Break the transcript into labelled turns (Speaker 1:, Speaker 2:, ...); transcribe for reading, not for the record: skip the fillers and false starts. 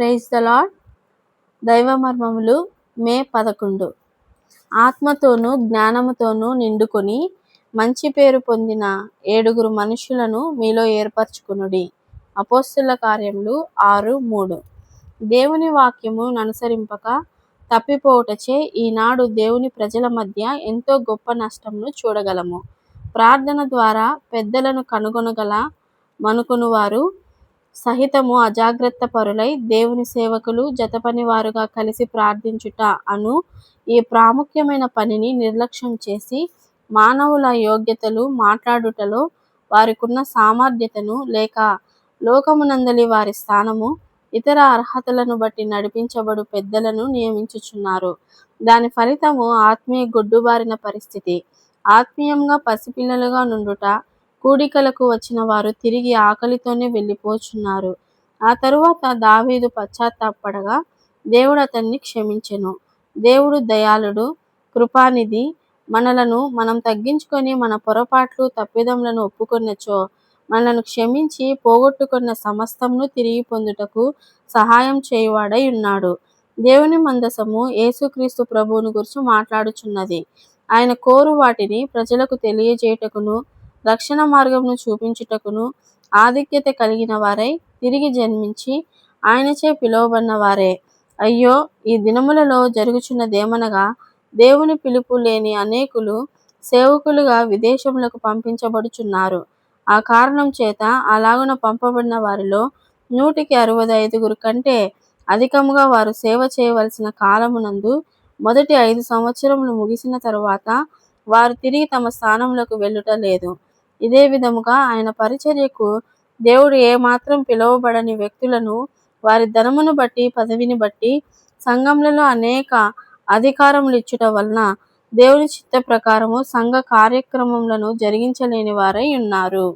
Speaker 1: Praise the lord. దైవ మర్మములు మే 11. ఆత్మతోనూ జ్ఞానముతోనూ నిండుకొని మంచి పేరు పొందిన 7 మనుషులను మీలో ఏర్పరచుకొనుడి. అపోస్తలుల కార్యములు 6:3. దేవుని వాక్యము ననుసరింపక తప్పిపోవుటచే ఈనాడు దేవుని ప్రజల మధ్య ఎంతో గొప్ప నష్టమును చూడగలము. ప్రార్థన ద్వారా పెద్దలను కనుగొనగల మనుకొనువారు సహితము అజాగ్రత్త పరులై దేవుని సేవకులు జతపనివారుగా కలిసి ప్రార్థించుట అను ఈ ప్రాముఖ్యమైన పనిని నిర్లక్ష్యం చేసి మానవుల యోగ్యతలు మాట్లాడుటలో వారికున్న సామర్థ్యతను లేక లోకమునందలి వారి స్థానము ఇతర అర్హతలను బట్టి నడిపించబడు పెద్దలను నియమించుచున్నారు. దాని ఫలితము ఆత్మీయ గొడ్డుబారిన పరిస్థితి. ఆత్మీయంగా పసిపిల్లలుగా నుండుట, కూడికలకు వచ్చిన వారు తిరిగి ఆకలితోనే వెళ్ళిపోచున్నారు. ఆ తరువాత దావీదు పశ్చాత్తాపపడగా దేవుడు అతన్ని క్షమించెను. దేవుడు దయాళుడు, కృపానిధి. మనలను మనం తగ్గించుకొని మన పొరపాట్లు తప్పిదములను ఒప్పుకొన్నచో మనలను క్షమించి పోగొట్టుకున్న సమస్తమును తిరిగి పొందుటకు సహాయం చేయువాడై ఉన్నాడు. దేవుని మందసము యేసుక్రీస్తు ప్రభువును గురించి మాట్లాడుచున్నది. ఆయన కోరు వాటిని ప్రజలకు తెలియజేయుటకును రక్షణ మార్గమును చూపించుటకును ఆధిక్యత కలిగిన వారై తిరిగి జన్మించి ఆయనచే పిలువబడిన వారే. అయ్యో, ఈ దినములలో జరుగుచున్నదేమనగా దేవుని పిలుపు లేని అనేకులు సేవకులుగా విదేశములకు పంపించబడుచున్నారు. ఆ కారణం చేత అలాగున పంపబడిన వారిలో 165 కంటే అధికముగా వారు సేవ చేయవలసిన కాలమునందు మొదటి 5 సంవత్సరములు ముగిసిన తరువాత వారు తిరిగి తమ స్థానములకు వెళ్ళుట లేదు. ఇదే విధముగా ఆయన పరిచర్యకు దేవుడు ఏమాత్రం పిలువబడని వ్యక్తులను వారి ధనమును బట్టి పదవిని బట్టి సంఘములలో అనేక అధికారములు ఇచ్చుట వలన దేవుని చిత్త ప్రకారము సంఘ కార్యక్రమములను జరిగించలేని వారై ఉన్నారు.